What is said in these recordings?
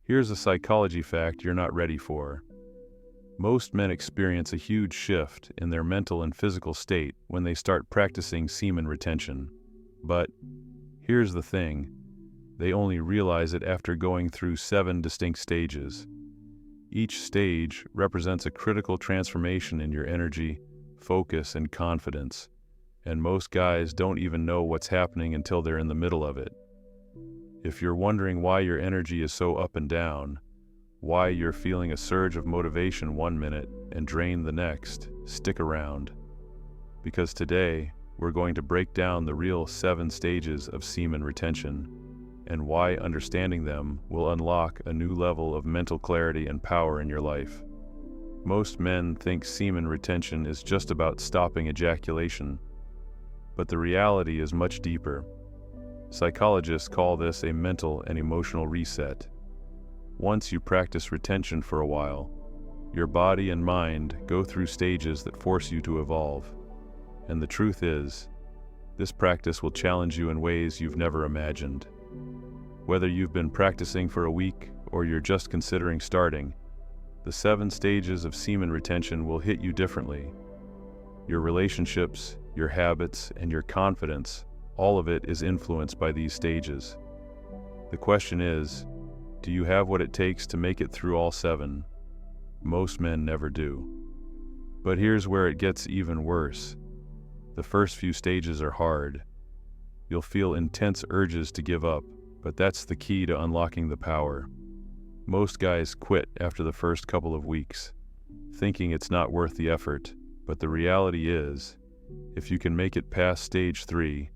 Here's a psychology fact you're not ready for. Most men experience a huge shift in their mental and physical state when they start practicing semen retention. But here's the thing, they only realize it after going through 7 distinct stages. Each stage represents a critical transformation in your energy, focus, and confidence, and most guys don't even know what's happening until they're in the middle of it. If you're wondering why your energy is so up and down, why you're feeling a surge of motivation one minute and drain the next, stick around. Because today, we're going to break down the real 7 stages of semen retention, and why understanding them will unlock a new level of mental clarity and power in your life. Most men think semen retention is just about stopping ejaculation, but the reality is much deeper. Psychologists call this a mental and emotional reset. Once you practice retention for a while, your body and mind go through stages that force you to evolve. And the truth is, this practice will challenge you in ways you've never imagined. Whether you've been practicing for a week or you're just considering starting, the 7 stages of semen retention will hit you differently. Your relationships, your habits, and your confidence, all of it is influenced by these stages. The question is, do you have what it takes to make it through all 7? Most men never do. But here's where it gets even worse. The first few stages are hard. You'll feel intense urges to give up, but that's the key to unlocking the power. Most guys quit after the first couple of weeks, thinking it's not worth the effort, but the reality is, if you can make it past stage 3,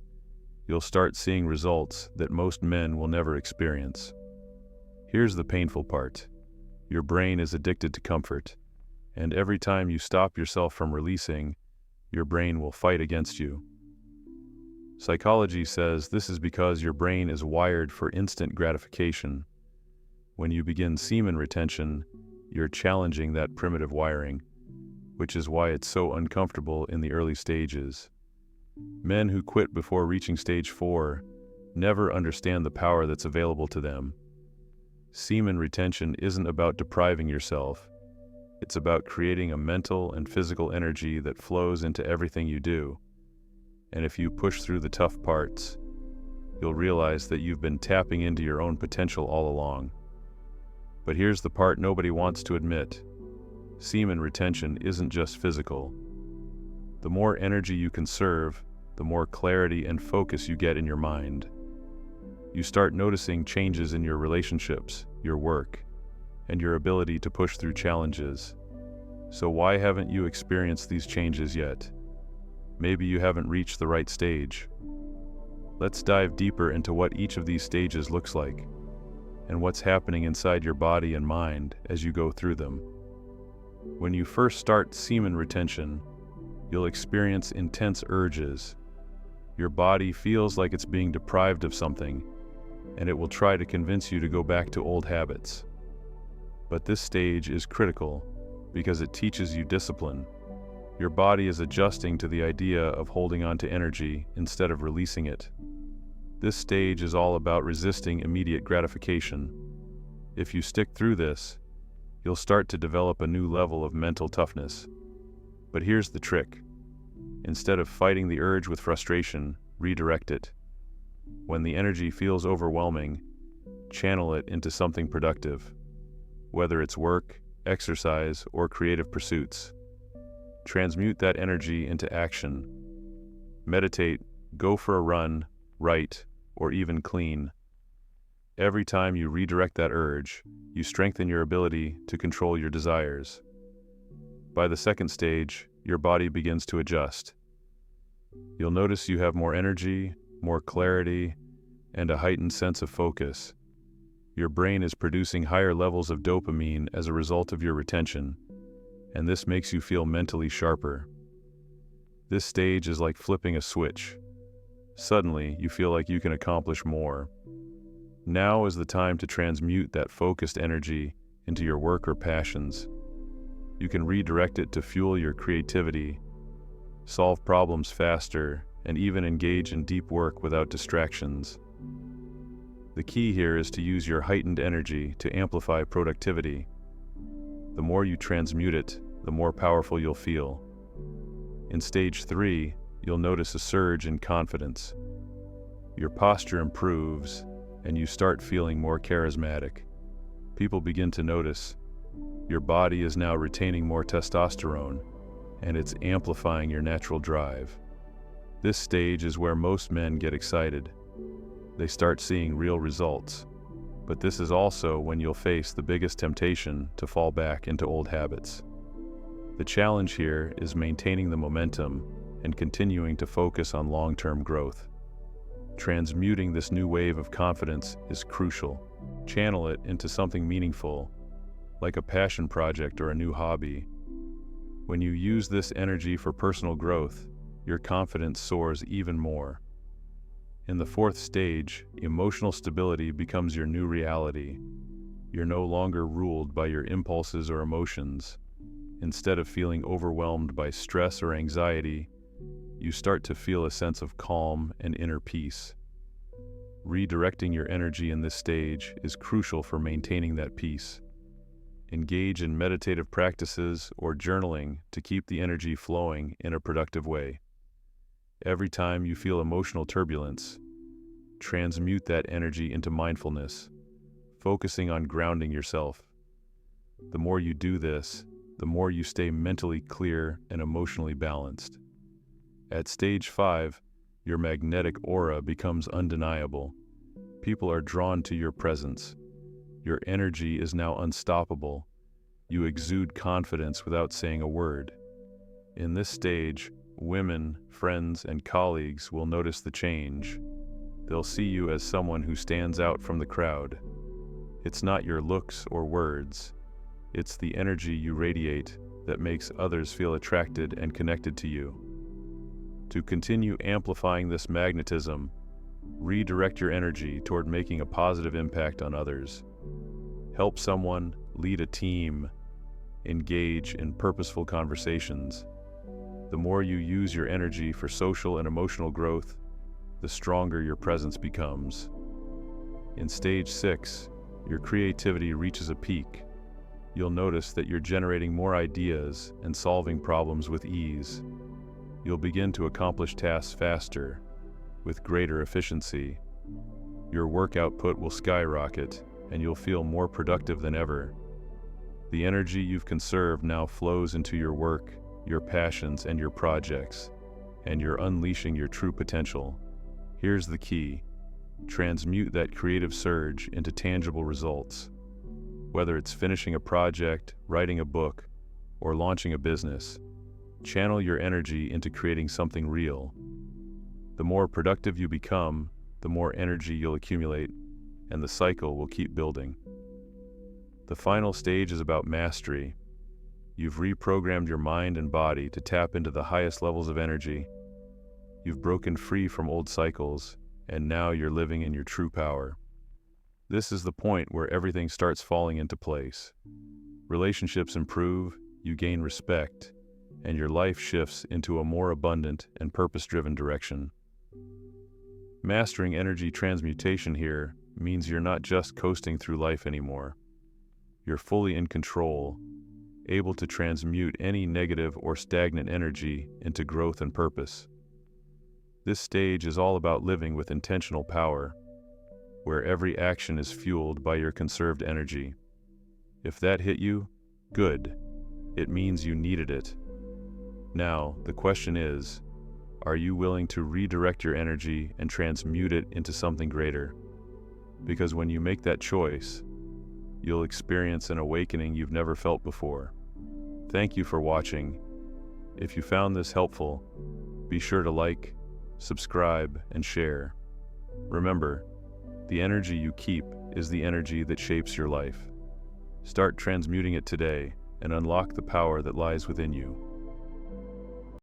you'll start seeing results that most men will never experience. Here's the painful part. Your brain is addicted to comfort, and every time you stop yourself from releasing, your brain will fight against you. Psychology says this is because your brain is wired for instant gratification. When you begin semen retention, you're challenging that primitive wiring, which is why it's so uncomfortable in the early stages. Men who quit before reaching stage 4 never understand the power that's available to them. Semen retention isn't about depriving yourself. It's about creating a mental and physical energy that flows into everything you do. And if you push through the tough parts, you'll realize that you've been tapping into your own potential all along. But here's the part nobody wants to admit. Semen retention isn't just physical. The more energy you conserve, the more clarity and focus you get in your mind. You start noticing changes in your relationships, your work, and your ability to push through challenges. So why haven't you experienced these changes yet? Maybe you haven't reached the right stage. Let's dive deeper into what each of these stages looks like, and what's happening inside your body and mind as you go through them. When you first start semen retention, you'll experience intense urges. Your body feels like it's being deprived of something, and it will try to convince you to go back to old habits. But this stage is critical because it teaches you discipline. Your body is adjusting to the idea of holding on to energy instead of releasing it. This stage is all about resisting immediate gratification. If you stick through this, you'll start to develop a new level of mental toughness. But here's the trick. Instead of fighting the urge with frustration, redirect it. When the energy feels overwhelming, channel it into something productive, whether it's work, exercise, or creative pursuits. Transmute that energy into action. Meditate, go for a run, write, or even clean. Every time you redirect that urge, you strengthen your ability to control your desires. By the second stage, your body begins to adjust. You'll notice you have more energy, more clarity, and a heightened sense of focus. Your brain is producing higher levels of dopamine as a result of your retention, and this makes you feel mentally sharper. This stage is like flipping a switch. Suddenly, you feel like you can accomplish more. Now is the time to transmute that focused energy into your work or passions. You can redirect it to fuel your creativity, solve problems faster, and even engage in deep work without distractions. The key here is to use your heightened energy to amplify productivity. The more you transmute it, the more powerful you'll feel. In stage 3, you'll notice a surge in confidence. Your posture improves, and you start feeling more charismatic. People begin to notice your body is now retaining more testosterone, and it's amplifying your natural drive. This stage is where most men get excited. They start seeing real results. But this is also when you'll face the biggest temptation to fall back into old habits. The challenge here is maintaining the momentum and continuing to focus on long-term growth. Transmuting this new wave of confidence is crucial. Channel it into something meaningful, like a passion project or a new hobby. When you use this energy for personal growth, your confidence soars even more. In the 4th stage, emotional stability becomes your new reality. You're no longer ruled by your impulses or emotions. Instead of feeling overwhelmed by stress or anxiety, you start to feel a sense of calm and inner peace. Redirecting your energy in this stage is crucial for maintaining that peace. Engage in meditative practices or journaling to keep the energy flowing in a productive way. Every time you feel emotional turbulence, transmute that energy into mindfulness, focusing on grounding yourself. The more you do this, the more you stay mentally clear and emotionally balanced. At stage 5, your magnetic aura becomes undeniable. People are drawn to your presence. Your energy is now unstoppable. You exude confidence without saying a word. In this stage, women, friends, and colleagues will notice the change. They'll see you as someone who stands out from the crowd. It's not your looks or words. It's the energy you radiate that makes others feel attracted and connected to you. To continue amplifying this magnetism, redirect your energy toward making a positive impact on others. Help someone, lead a team, engage in purposeful conversations. The more you use your energy for social and emotional growth, the stronger your presence becomes. In stage 6, your creativity reaches a peak. You'll notice that you're generating more ideas and solving problems with ease. You'll begin to accomplish tasks faster, with greater efficiency. Your work output will skyrocket, and you'll feel more productive than ever. The energy you've conserved now flows into your work, your passions, and your projects, and you're unleashing your true potential. Here's the key: transmute that creative surge into tangible results. Whether it's finishing a project, writing a book, or launching a business, channel your energy into creating something real. The more productive you become, the more energy you'll accumulate, and the cycle will keep building. The final stage is about mastery. You've reprogrammed your mind and body to tap into the highest levels of energy. You've broken free from old cycles, and now you're living in your true power. This is the point where everything starts falling into place. Relationships improve, you gain respect, and your life shifts into a more abundant and purpose-driven direction. Mastering energy transmutation here means you're not just coasting through life anymore. You're fully in control, able to transmute any negative or stagnant energy into growth and purpose. This stage is all about living with intentional power, where every action is fueled by your conserved energy. If that hit you, good. It means you needed it. Now, the question is, are you willing to redirect your energy and transmute it into something greater? Because when you make that choice, you'll experience an awakening you've never felt before. Thank you for watching. If you found this helpful, be sure to like, subscribe, and share. Remember, the energy you keep is the energy that shapes your life. Start transmuting it today and unlock the power that lies within you.